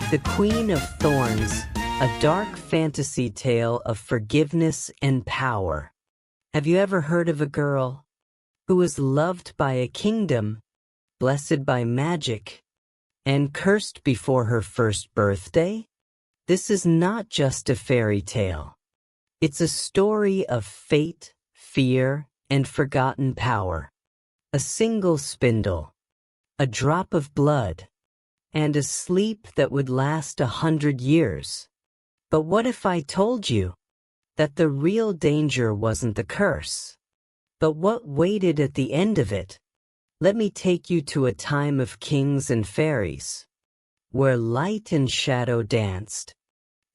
The Queen of Thorns, a dark fantasy tale of forgiveness and power. Have you ever heard of a girl who was loved by a kingdom, blessed by magic, and cursed before her first birthday? This is not just a fairy tale. It's a story of fate, fear, and forgotten power. A single spindle, a drop of blood, and a sleep that would last 100 years. But what if I told you that the real danger wasn't the curse, but what waited at the end of it? Let me take you to a time of kings and fairies, where light and shadow danced,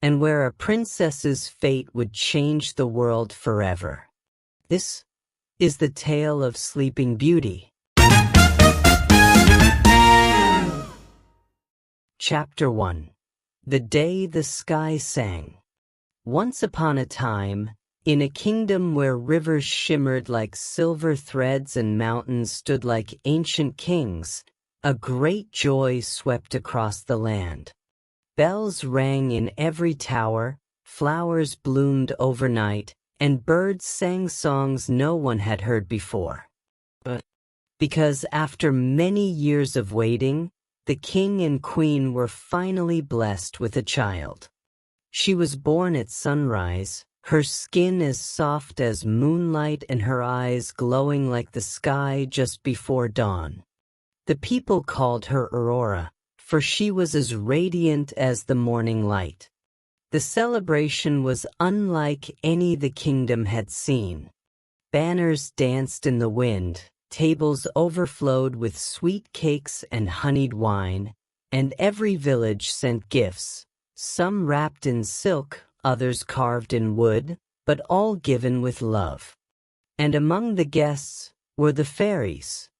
and where a princess's fate would change the world forever. This is the tale of Sleeping Beauty. Chapter 1. The Day the Sky Sang. Once upon a time, in a kingdom where rivers shimmered like silver threads and mountains stood like ancient kings, a great joy swept across the land. Bells rang in every tower, flowers bloomed overnight, and birds sang songs no one had heard before. But because after many years of waiting, the king and queen were finally blessed with a child. She was born at sunrise, her skin as soft as moonlight and her eyes glowing like the sky just before dawn. The people called her Aurora, for she was as radiant as the morning light. The celebration was unlike any the kingdom had seen. Banners danced in the wind, tables overflowed with sweet cakes and honeyed wine, and every village sent gifts, some wrapped in silk, others carved in wood, but all given with love. And among the guests were the fairies.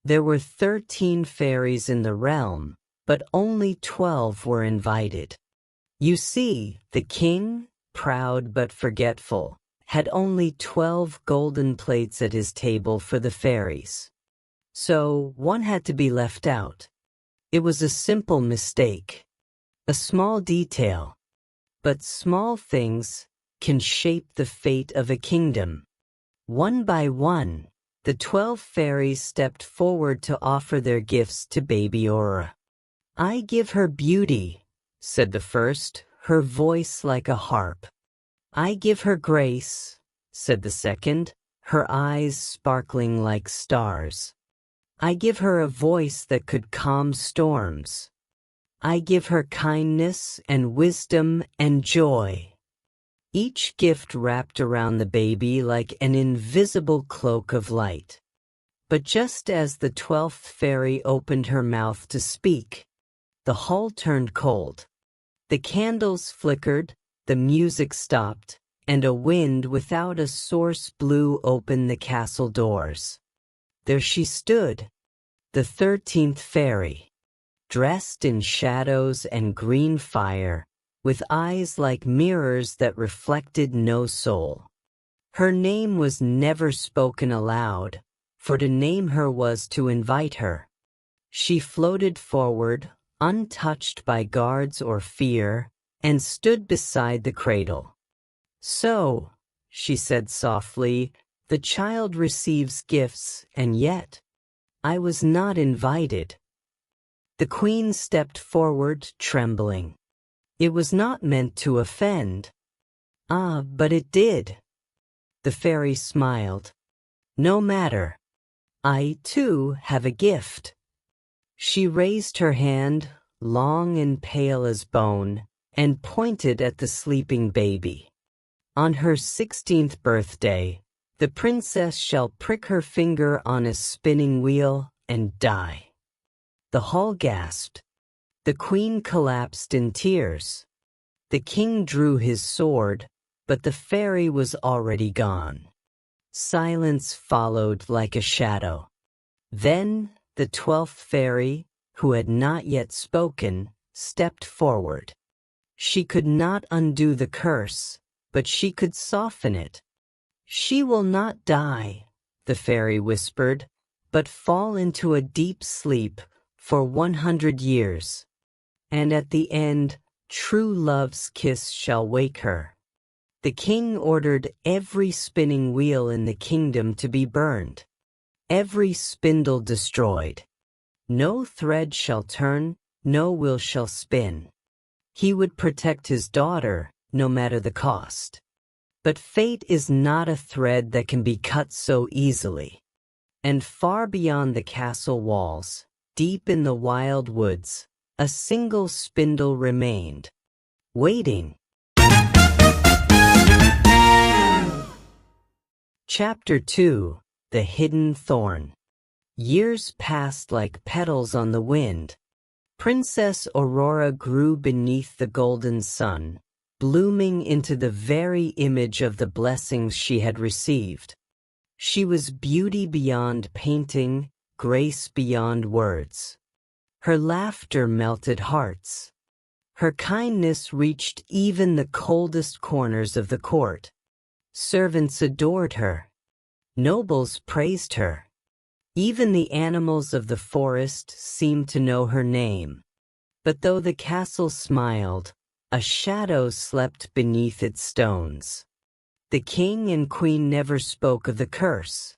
There were 13 fairies in the realm, but only 12 were invited. You see, the king, proud but forgetful, had only 12 golden plates at his table for the fairies. So one had to be left out. It was a simple mistake, a small detail, but small things can shape the fate of a kingdom. One by one, the 12 fairies stepped forward to offer their gifts to baby Aurora. "I give her beauty," said the first, her voice like a harp. "I give her grace," said the second, her eyes sparkling like stars. "I give her a voice that could calm storms. I give her kindness and wisdom and joy." Each gift wrapped around the baby like an invisible cloak of light. But just as the 12th fairy opened her mouth to speak, the hall turned cold. The candles flickered, the music stopped, and a wind without a source blew open the castle doors. There she stood, the 13th fairy, dressed in shadows and green fire, with eyes like mirrors that reflected no soul. Her name was never spoken aloud, for to name her was to invite her. She floated forward, untouched by guards or fear, and stood beside the cradle. "So," she said softly, "the child receives gifts, and yet I was not invited." The queen stepped forward, trembling. "It was not meant to offend." "Ah, but it did." The fairy smiled. "No matter. I, too, have a gift." She raised her hand, long and pale as bone, and pointed at the sleeping baby. "On her 16th birthday, the princess shall prick her finger on a spinning wheel and die." The hall gasped. The queen collapsed in tears. The king drew his sword, but the fairy was already gone. Silence followed like a shadow. Then the 12th fairy, who had not yet spoken, stepped forward. She could not undo the curse, but she could soften it. "She will not die," the fairy whispered, "but fall into a deep sleep for 100 years. and at the end, true love's kiss shall wake her. The king ordered every spinning wheel in the kingdom to be burned, every spindle destroyed. No thread shall turn, no wheel shall spin. He would protect his daughter, no matter the cost. But fate is not a thread that can be cut so easily. And far beyond the castle walls, deep in the wild woods, a single spindle remained, waiting. Chapter 2: The Hidden Thorn. Years passed like petals on the wind. Princess Aurora grew beneath the golden sun, blooming into the very image of the blessings she had received. She was beauty beyond painting, grace beyond words. Her laughter melted hearts. Her kindness reached even the coldest corners of the court. Servants adored her. Nobles praised her. Even the animals of the forest seemed to know her name. But though the castle smiled, a shadow slept beneath its stones. The king and queen never spoke of the curse.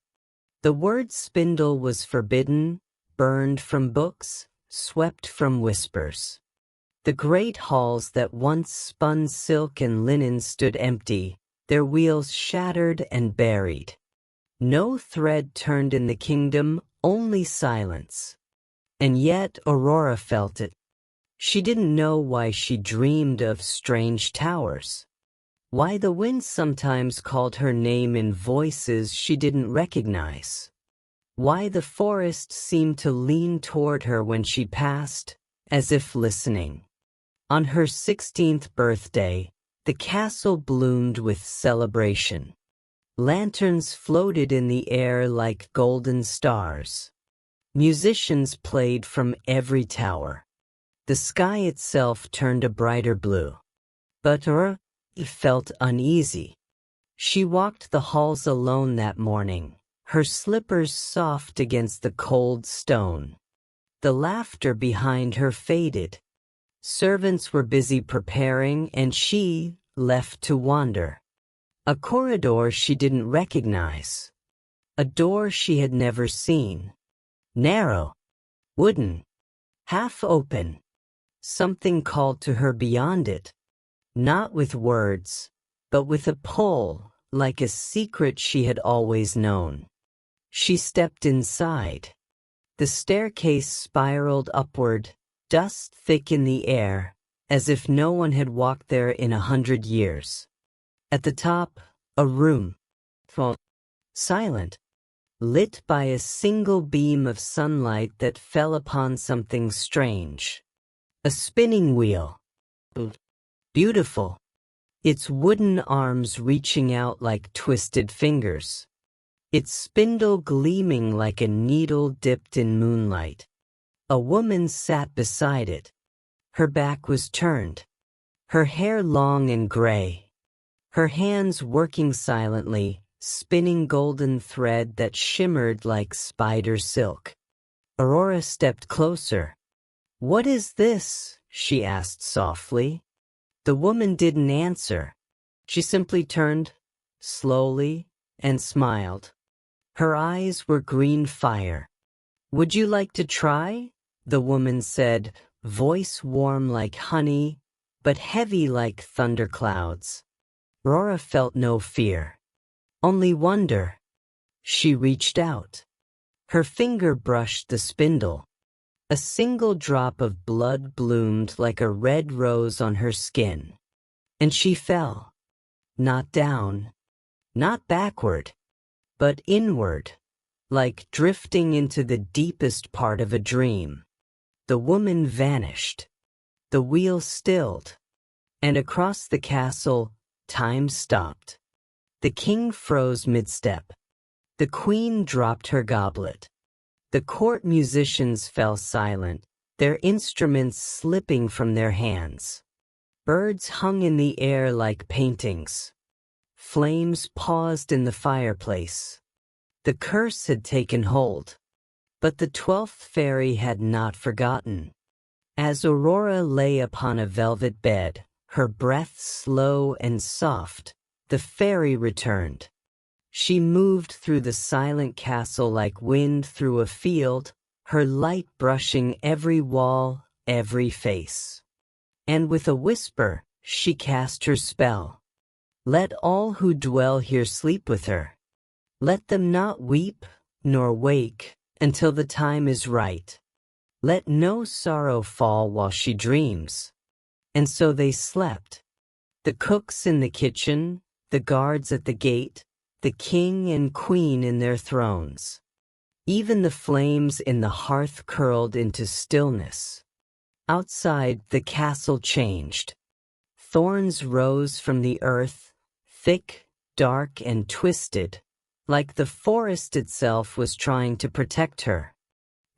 The word spindle was forbidden, burned from books, swept from whispers. The great halls that once spun silk and linen stood empty, their wheels shattered and buried. No thread turned in the kingdom, only silence. And yet Aurora felt it. She didn't know why she dreamed of strange towers. Why the wind sometimes called her name in voices she didn't recognize. Why the forest seemed to lean toward her when she passed, as if listening. On her 16th birthday, the castle bloomed with celebration. Lanterns floated in the air like golden stars. Musicians played from every tower. The sky itself turned a brighter blue. But Aurora felt uneasy. She walked the halls alone that morning, her slippers soft against the cold stone. The laughter behind her faded. Servants were busy preparing, and she left to wander. A corridor she didn't recognize. A door she had never seen. Narrow, wooden, half open. Something called to her beyond it. Not with words, but with a pull, like a secret she had always known. She stepped inside. The staircase spiraled upward, dust thick in the air, as if no one had walked there in 100 years. At the top, a room. Silent. Lit by a single beam of sunlight that fell upon something strange. A spinning wheel. Beautiful. Its wooden arms reaching out like twisted fingers. Its spindle gleaming like a needle dipped in moonlight. A woman sat beside it. Her back was turned. Her hair long and gray. Her hands working silently, spinning golden thread that shimmered like spider silk. Aurora stepped closer. "What is this?" she asked softly. The woman didn't answer. She simply turned, slowly, and smiled. Her eyes were green fire. "Would you like to try?" the woman said, voice warm like honey, but heavy like thunderclouds. Aurora felt no fear, only wonder. She reached out. Her finger brushed the spindle. A single drop of blood bloomed like a red rose on her skin. And she fell. Not down, not backward, but inward, like drifting into the deepest part of a dream. The woman vanished. The wheel stilled. And across the castle, time stopped. The king froze mid-step. The queen dropped her goblet. The court musicians fell silent, their instruments slipping from their hands. Birds hung in the air like paintings. Flames paused in the fireplace. The curse had taken hold. But the 12th fairy had not forgotten. As Aurora lay upon a velvet bed, her breath slow and soft, the fairy returned. She moved through the silent castle like wind through a field, her light brushing every wall, every face. And with a whisper, she cast her spell. Let all who dwell here sleep with her. Let them not weep, nor wake, until the time is right. Let no sorrow fall while she dreams. And so they slept. The cooks in the kitchen, the guards at the gate, the king and queen in their thrones. Even the flames in the hearth curled into stillness. Outside, the castle changed. Thorns rose from the earth, thick, dark, and twisted, like the forest itself was trying to protect her.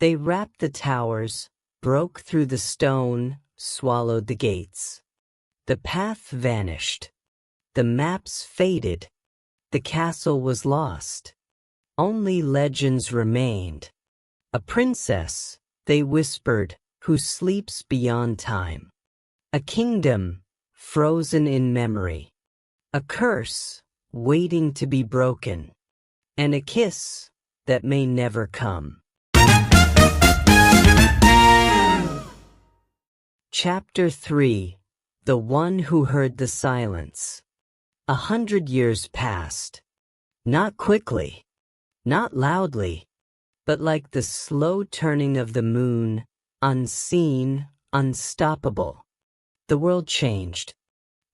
They wrapped the towers, broke through the stone, swallowed the gates. The path vanished. The maps faded. The castle was lost. Only legends remained. A princess, they whispered, who sleeps beyond time. A kingdom, frozen in memory. A curse, waiting to be broken. And a kiss that may never come. Chapter 3. The One Who Heard the Silence. 100 years passed. Not quickly, not loudly, but like the slow turning of the moon, unseen, unstoppable. The world changed.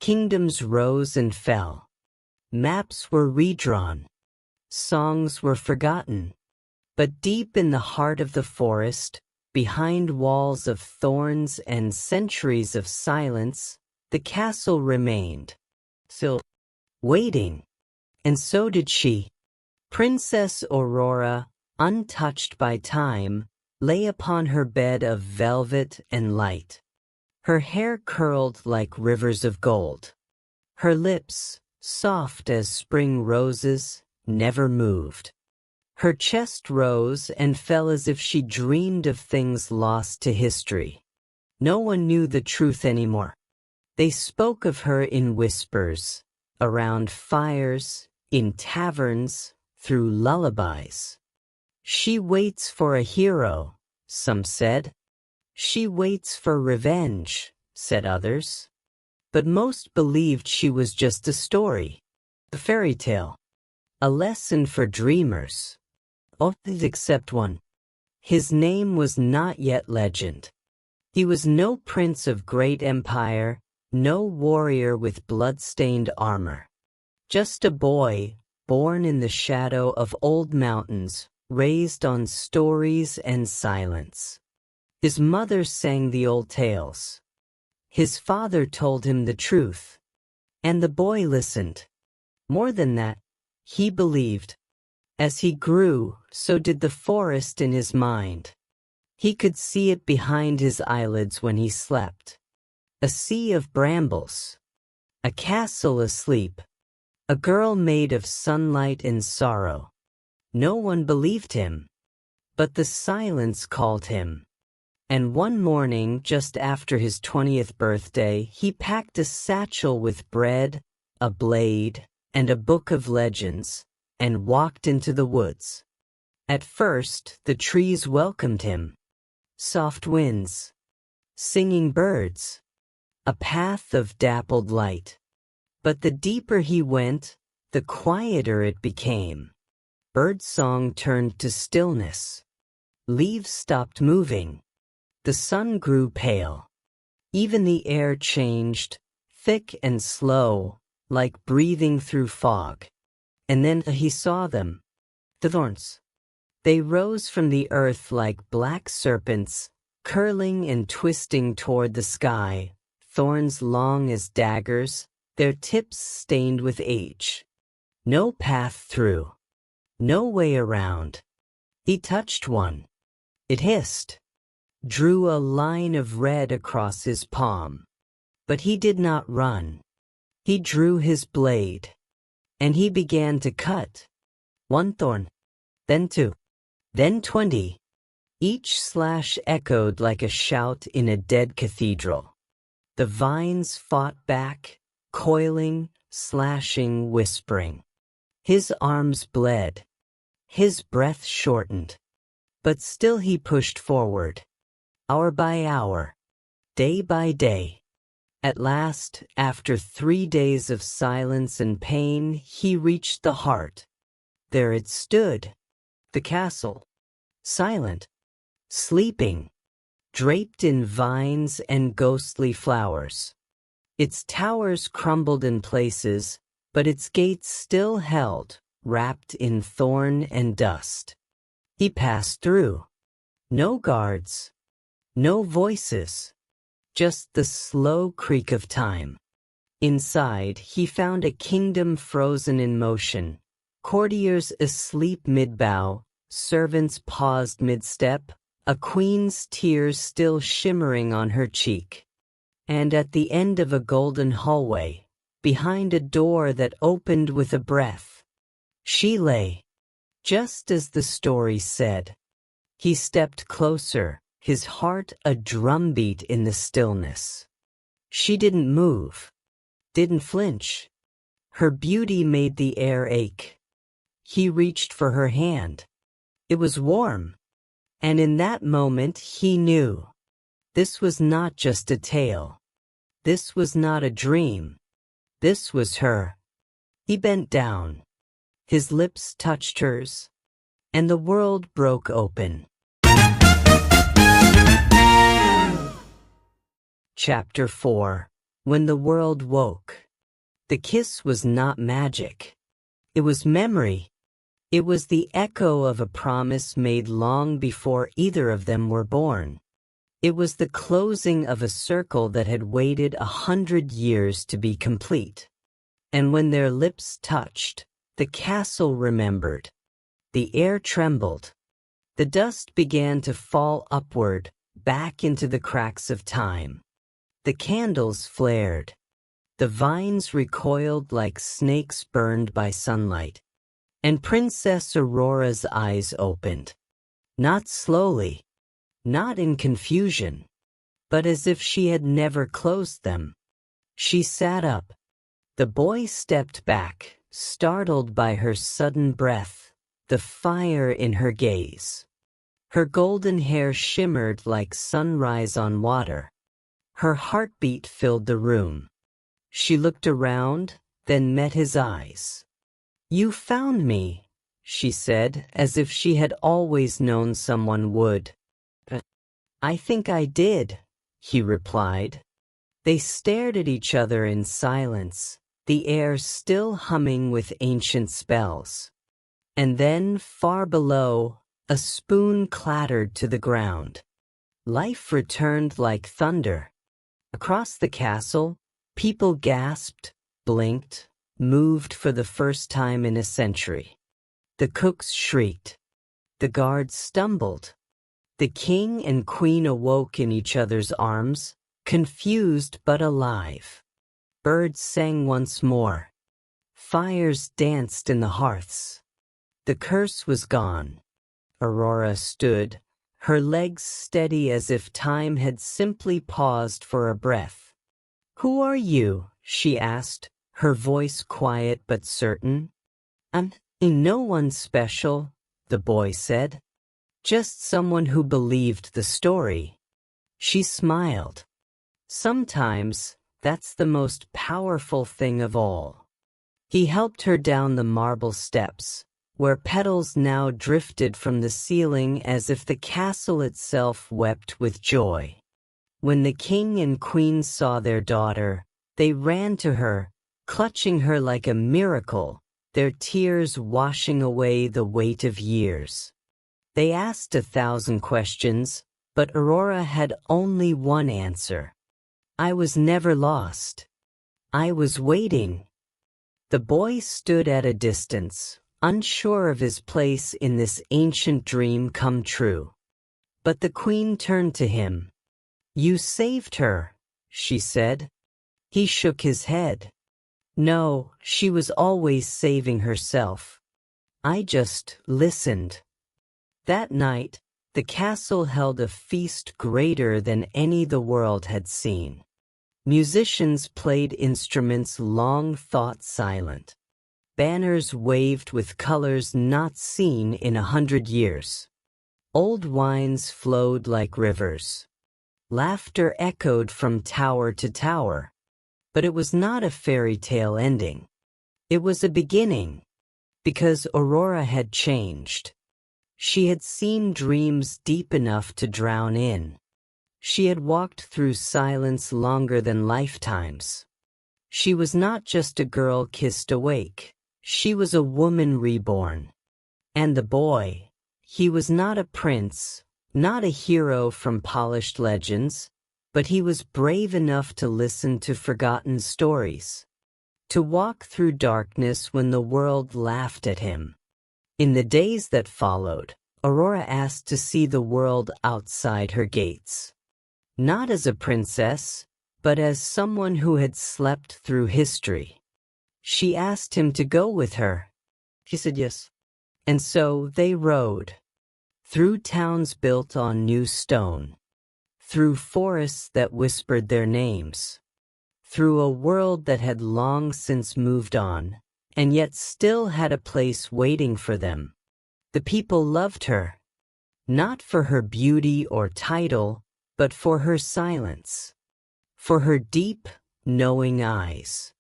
Kingdoms rose and fell. Maps were redrawn. Songs were forgotten. But deep in the heart of the forest, behind walls of thorns and centuries of silence, the castle remained, still waiting. And so did she. Princess Aurora, untouched by time, lay upon her bed of velvet and light. Her hair curled like rivers of gold. Her lips, soft as spring roses, never moved. Her chest rose and fell as if she dreamed of things lost to history. No one knew the truth anymore. They spoke of her in whispers, around fires, in taverns, through lullabies. She waits for a hero, some said. She waits for revenge, said others. But most believed she was just a story, a fairy tale, a lesson for dreamers. All except one. His name was not yet legend. He was no prince of great empire, no warrior with blood-stained armor. Just a boy, born in the shadow of old mountains, raised on stories and silence. His mother sang the old tales. His father told him the truth. And the boy listened. More than that, he believed. As he grew, so did the forest in his mind. He could see it behind his eyelids when he slept. A sea of brambles. A castle asleep. A girl made of sunlight and sorrow. No one believed him. But the silence called him. And one morning, just after his 20th birthday, he packed a satchel with bread, a blade, and a book of legends, and walked into the woods. At first, the trees welcomed him. Soft winds, singing birds, a path of dappled light. But the deeper he went, the quieter it became. Birdsong turned to stillness. Leaves stopped moving. The sun grew pale. Even the air changed, thick and slow, like breathing through fog. And then he saw them, the thorns. They rose from the earth like black serpents, curling and twisting toward the sky, thorns long as daggers, their tips stained with age. No path through. No way around. He touched one. It hissed. Drew a line of red across his palm. But he did not run. He drew his blade. And he began to cut. One thorn. Then two. Then 20. Each slash echoed like a shout in a dead cathedral. The vines fought back, coiling, slashing, whispering. His arms bled. His breath shortened. But still he pushed forward. Hour by hour. Day by day. At last, after 3 days of silence and pain, he reached the heart. There it stood. The castle. Silent. Sleeping. Draped in vines and ghostly flowers. Its towers crumbled in places, but its gates still held, wrapped in thorn and dust. He passed through. No guards. No voices. Just the slow creak of time. Inside, he found a kingdom frozen in motion, courtiers asleep mid-bow, servants paused mid-step, a queen's tears still shimmering on her cheek. And at the end of a golden hallway, behind a door that opened with a breath, she lay, just as the story said. He stepped closer, his heart a drumbeat in the stillness. She didn't move, didn't flinch. Her beauty made the air ache. He reached for her hand. It was warm. And in that moment he knew. This was not just a tale. This was not a dream. This was her. He bent down. His lips touched hers. And the world broke open. Chapter 4. When the world woke. The kiss was not magic. It was memory. It was the echo of a promise made long before either of them were born. It was the closing of a circle that had waited 100 years to be complete. And when their lips touched, the castle remembered. The air trembled. The dust began to fall upward, back into the cracks of time. The candles flared. The vines recoiled like snakes burned by sunlight. And Princess Aurora's eyes opened. Not slowly, not in confusion, but as if she had never closed them. She sat up. The boy stepped back, startled by her sudden breath, the fire in her gaze. Her golden hair shimmered like sunrise on water. Her heartbeat filled the room. She looked around, then met his eyes. "You found me," she said, as if she had always known someone would. "I think I did," he replied. They stared at each other in silence, the air still humming with ancient spells. And then, far below, a spoon clattered to the ground. Life returned like thunder. Across the castle, people gasped, blinked, moved for the first time in a century. The cooks shrieked. The guards stumbled. The king and queen awoke in each other's arms, confused but alive. Birds sang once more. Fires danced in the hearths. The curse was gone. Aurora stood, her legs steady as if time had simply paused for a breath. "Who are you?" she asked, her voice quiet but certain. "I'm no one special," the boy said. "Just someone who believed the story." She smiled. "Sometimes, that's the most powerful thing of all." He helped her down the marble steps, where petals now drifted from the ceiling as if the castle itself wept with joy. When the king and queen saw their daughter, they ran to her, clutching her like a miracle, their tears washing away the weight of years. They asked 1,000 questions, but Aurora had only one answer. "I was never lost. I was waiting." The boy stood at a distance, unsure of his place in this ancient dream come true. But the queen turned to him. "You saved her," she said. He shook his head. "No, she was always saving herself. I just listened." That night, The castle held a feast greater than any the world had seen. Musicians played instruments long thought silent. Banners waved with colors not seen in 100 years. Old wines flowed like rivers. Laughter echoed from tower to tower. But it was not a fairy tale ending. It was a beginning, because Aurora had changed. She had seen dreams deep enough to drown in. She had walked through silence longer than lifetimes. She was not just a girl kissed awake. She was a woman reborn. And the boy, he was not a prince, not a hero from polished legends, but he was brave enough to listen to forgotten stories, to walk through darkness when the world laughed at him. In the days that followed, Aurora asked to see the world outside her gates. Not as a princess, but as someone who had slept through history. She asked him to go with her. He said yes. And so they rode. Through towns built on new stone. Through forests that whispered their names. Through a world that had long since moved on, and yet still had a place waiting for them. The people loved her. Not for her beauty or title, but for her silence. For her deep, knowing eyes.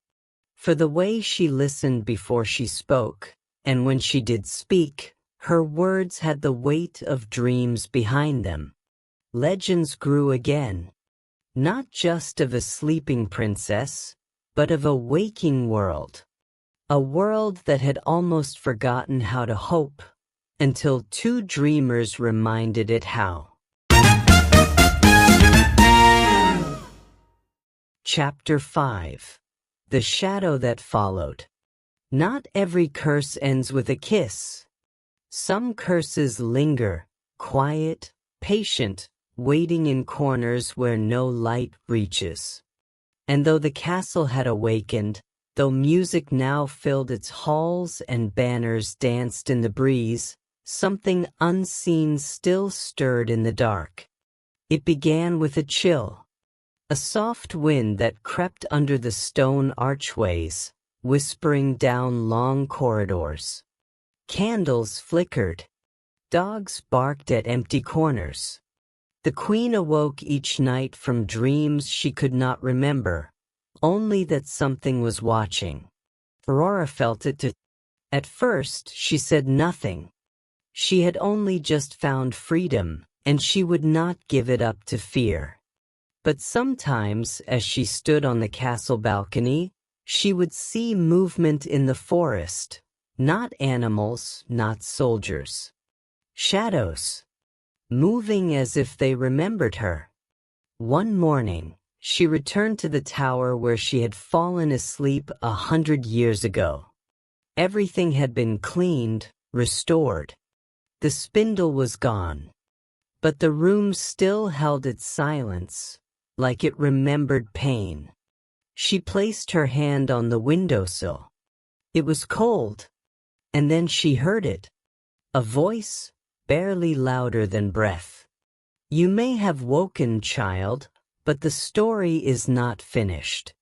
For the way she listened before she spoke, and when she did speak, her words had the weight of dreams behind them. Legends grew again, not just of a sleeping princess, but of a waking world. A world that had almost forgotten how to hope, until two dreamers reminded it how. Chapter 5. The Shadow That Followed. Not every curse ends with a kiss. Some curses linger, quiet, patient, waiting in corners where no light reaches. And though the castle had awakened, though music now filled its halls and banners danced in the breeze, something unseen still stirred in the dark. It began with a chill. A soft wind that crept under the stone archways, whispering down long corridors. Candles flickered. Dogs barked at empty corners. The queen awoke each night from dreams she could not remember, only that something was watching. Aurora felt it too. At first, she said nothing. She had only just found freedom, and she would not give it up to fear. But sometimes, as she stood on the castle balcony, she would see movement in the forest, not animals, not soldiers. Shadows, moving as if they remembered her. One morning, she returned to the tower where she had fallen asleep 100 years ago. Everything had been cleaned, restored. The spindle was gone. But the room still held its silence, like it remembered pain. She placed her hand on the windowsill. It was cold, and then she heard it. A voice, barely louder than breath. "You may have woken, child, but the story is not finished."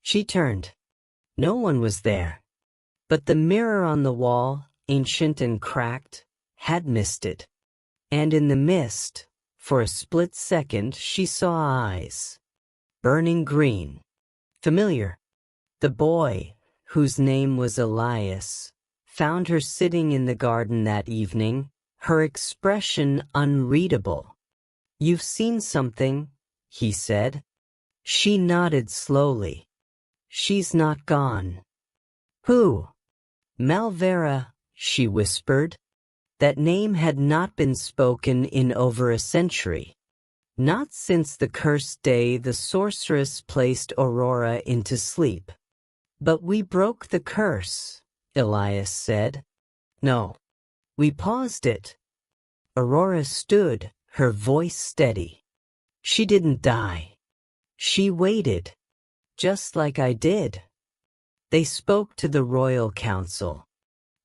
She turned. No one was there. But the mirror on the wall, ancient and cracked, had misted. And in the mist, for a split second, she saw eyes. Burning green. Familiar. The boy, whose name was Elias, found her sitting in the garden that evening, her expression unreadable. "You've seen something," he said. She nodded slowly. "She's not gone." "Who?" "Malvera," she whispered. That name had not been spoken in over a century. Not since the cursed day the sorceress placed Aurora into sleep. "But we broke the curse," Elias said. "No. We paused it." Aurora stood, her voice steady. "She didn't die. She waited. Just like I did." They spoke to the royal council.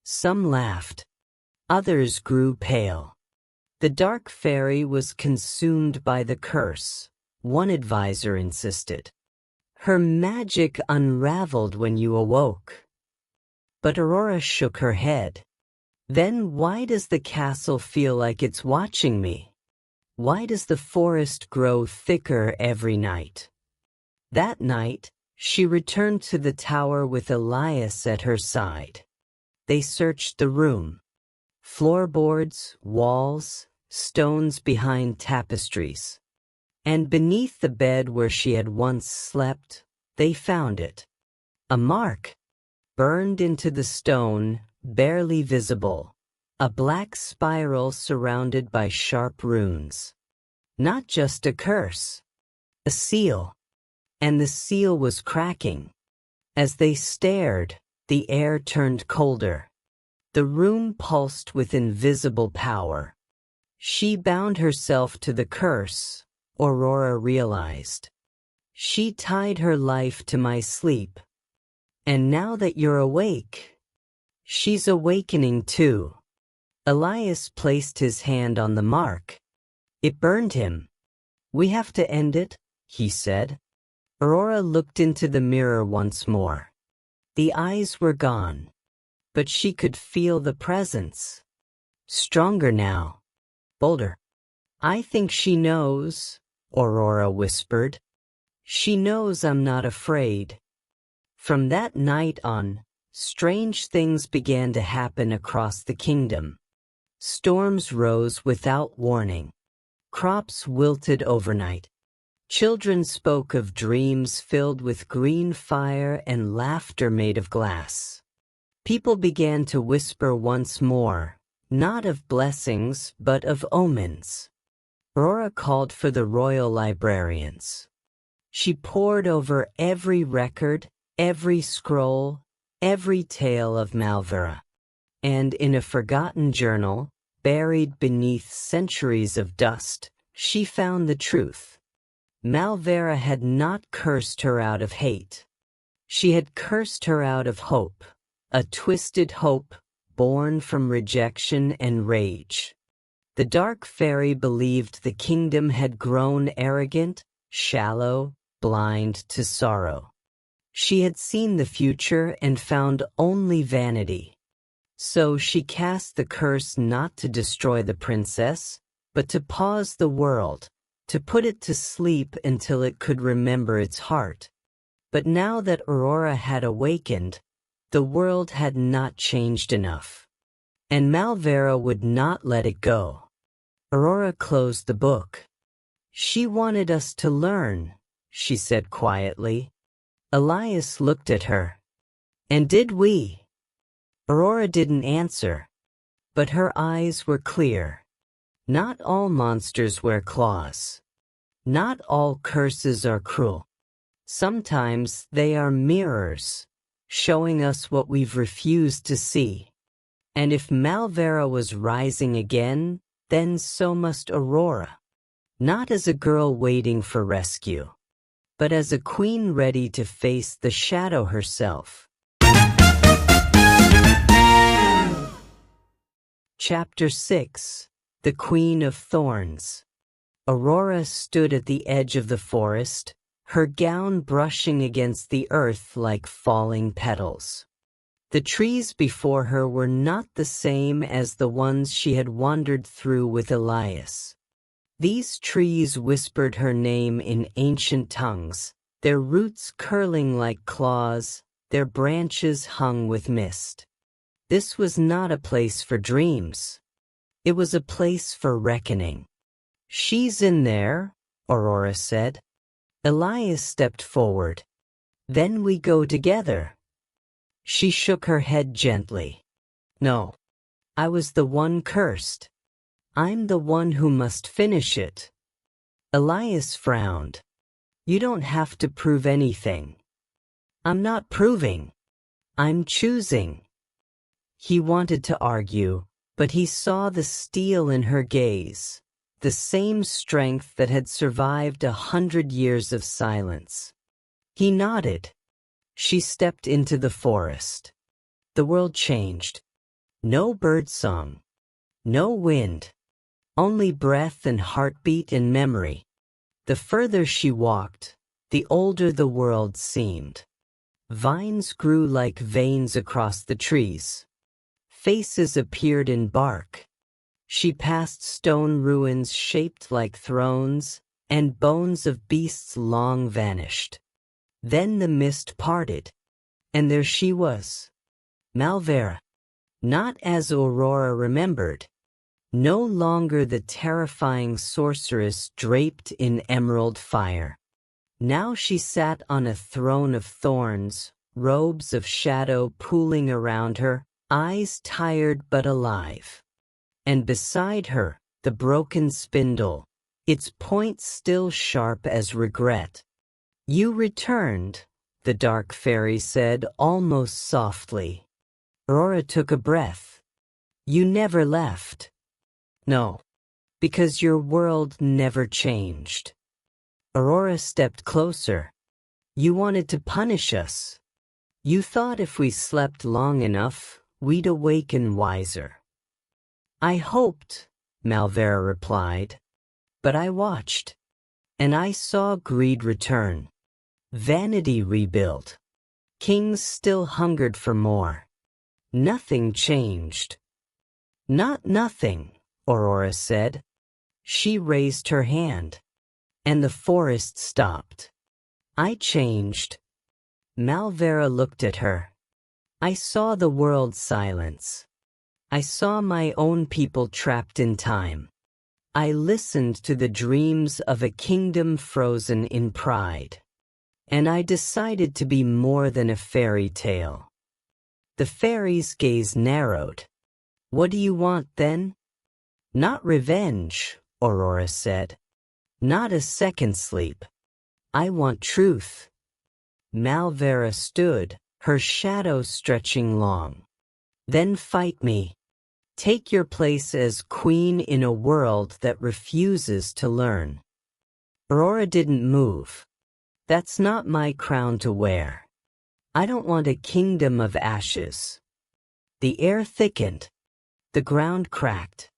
Some laughed. Others grew pale. The dark fairy was consumed by the curse, one advisor insisted. Her magic unraveled when you awoke. But Aurora shook her head. Then why does the castle feel like it's watching me? Why does the forest grow thicker every night? That night, she returned to the tower with Elias at her side. They searched the room. Floorboards, walls, stones behind tapestries. And beneath the bed where she had once slept, they found it. A mark, burned into the stone, barely visible. A black spiral surrounded by sharp runes. Not just a curse. A seal. And the seal was cracking. As they stared, the air turned colder. The room pulsed with invisible power. She bound herself to the curse, Aurora realized. She tied her life to my sleep. And now that you're awake, she's awakening too. Elias placed his hand on the mark. It burned him. We have to end it, he said. Aurora looked into the mirror once more. The eyes were gone, but she could feel the presence. Stronger now. Bolder. I think she knows, Aurora whispered. She knows I'm not afraid. From that night on, strange things began to happen across the kingdom. Storms rose without warning. Crops wilted overnight. Children spoke of dreams filled with green fire and laughter made of glass. People began to whisper once more, not of blessings, but of omens. Aurora called for the royal librarians. She pored over every record, every scroll, every tale of Malvera. And in a forgotten journal, buried beneath centuries of dust, she found the truth. Malvera had not cursed her out of hate. She had cursed her out of hope, a twisted hope born from rejection and rage. The dark fairy believed the kingdom had grown arrogant, shallow, blind to sorrow. She had seen the future and found only vanity. So she cast the curse not to destroy the princess, but to pause the world, to put it to sleep until it could remember its heart. But now that Aurora had awakened, the world had not changed enough. And Malvera would not let it go. Aurora closed the book. She wanted us to learn, she said quietly. Elias looked at her. And did we? Aurora didn't answer, but her eyes were clear. Not all monsters wear claws. Not all curses are cruel. Sometimes they are mirrors, showing us what we've refused to see. And if Malvera was rising again, then so must Aurora. Not as a girl waiting for rescue, but as a queen ready to face the shadow herself. Chapter 6. The Queen of Thorns. Aurora stood at the edge of the forest, her gown brushing against the earth like falling petals. The trees before her were not the same as the ones she had wandered through with Elias. These trees whispered her name in ancient tongues, their roots curling like claws, their branches hung with mist. This was not a place for dreams. It was a place for reckoning. She's in there, Aurora said. Elias stepped forward. Then we go together. She shook her head gently. No, I was the one cursed. I'm the one who must finish it. Elias frowned. You don't have to prove anything. I'm not proving. I'm choosing. He wanted to argue, but he saw the steel in her gaze, the same strength that had survived 100 years of silence. He nodded. She stepped into the forest. The world changed. No birdsong. No wind. Only breath and heartbeat and memory. The further she walked, the older the world seemed. Vines grew like veins across the trees. Faces appeared in bark. She passed stone ruins shaped like thrones, and bones of beasts long vanished. Then the mist parted, and there she was, Malvera, not as Aurora remembered, no longer the terrifying sorceress draped in emerald fire. Now she sat on a throne of thorns, robes of shadow pooling around her, eyes tired but alive. And beside her, the broken spindle, its point still sharp as regret. "You returned," the dark fairy said almost softly. Aurora took a breath. "You never left." "No, because your world never changed." Aurora stepped closer. "You wanted to punish us. You thought if we slept long enough, we'd awaken wiser." "I hoped," Malvera replied. "But I watched, and I saw greed return. Vanity rebuilt. Kings still hungered for more. Nothing changed." "Not nothing," Aurora said. She raised her hand, and the forest stopped. "I changed." Malvera looked at her. "I saw the world silence. I saw my own people trapped in time. I listened to the dreams of a kingdom frozen in pride. And I decided to be more than a fairy tale." The fairy's gaze narrowed. "What do you want then?" "Not revenge," Aurora said. "Not a second sleep. I want truth." Malvera stood, her shadow stretching long. "Then fight me. Take your place as queen in a world that refuses to learn." Aurora didn't move. "That's not my crown to wear. I don't want a kingdom of ashes." The air thickened. The ground cracked.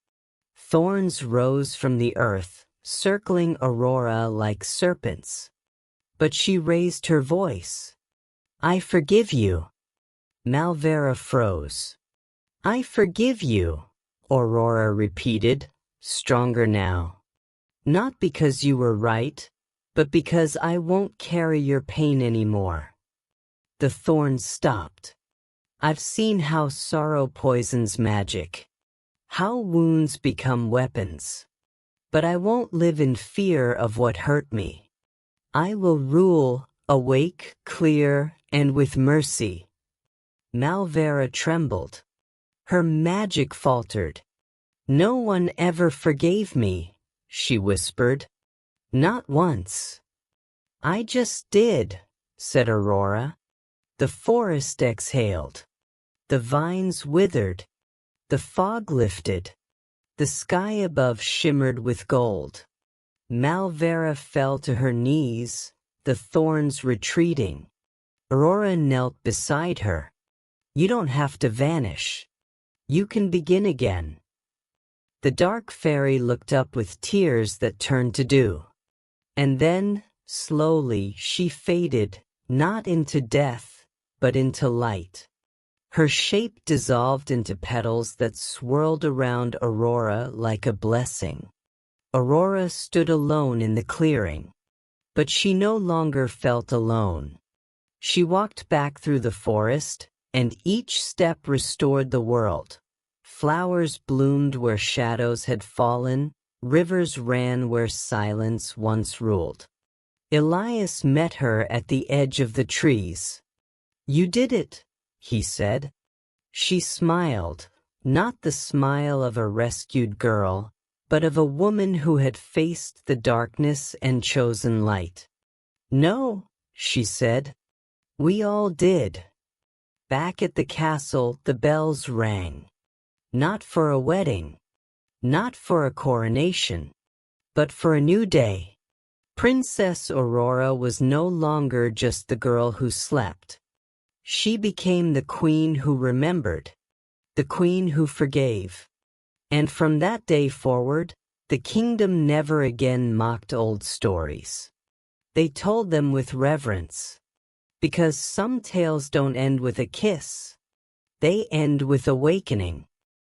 Thorns rose from the earth, circling Aurora like serpents. But she raised her voice. "I forgive you." Malvera froze. "I forgive you," Aurora repeated, stronger now. "Not because you were right, but because I won't carry your pain anymore." The thorns stopped. "I've seen how sorrow poisons magic, how wounds become weapons. But I won't live in fear of what hurt me. I will rule, awake, clear, and with mercy." Malvera trembled. Her magic faltered. "No one ever forgave me," she whispered. "Not once." "I just did," said Aurora. The forest exhaled. The vines withered. The fog lifted. The sky above shimmered with gold. Malvera fell to her knees, the thorns retreating. Aurora knelt beside her. "You don't have to vanish. You can begin again." The dark fairy looked up with tears that turned to dew. And then, slowly, she faded, not into death, but into light. Her shape dissolved into petals that swirled around Aurora like a blessing. Aurora stood alone in the clearing. But she no longer felt alone. She walked back through the forest, and each step restored the world. Flowers bloomed where shadows had fallen, rivers ran where silence once ruled. Elias met her at the edge of the trees. "You did it," he said. She smiled, not the smile of a rescued girl, but of a woman who had faced the darkness and chosen light. "No," she said. "We all did." Back at the castle, the bells rang. Not for a wedding, not for a coronation, but for a new day. Princess Aurora was no longer just the girl who slept. She became the queen who remembered, the queen who forgave. And from that day forward, The kingdom never again mocked old stories. They told them with reverence. Because some tales don't end with a kiss. They end with awakening.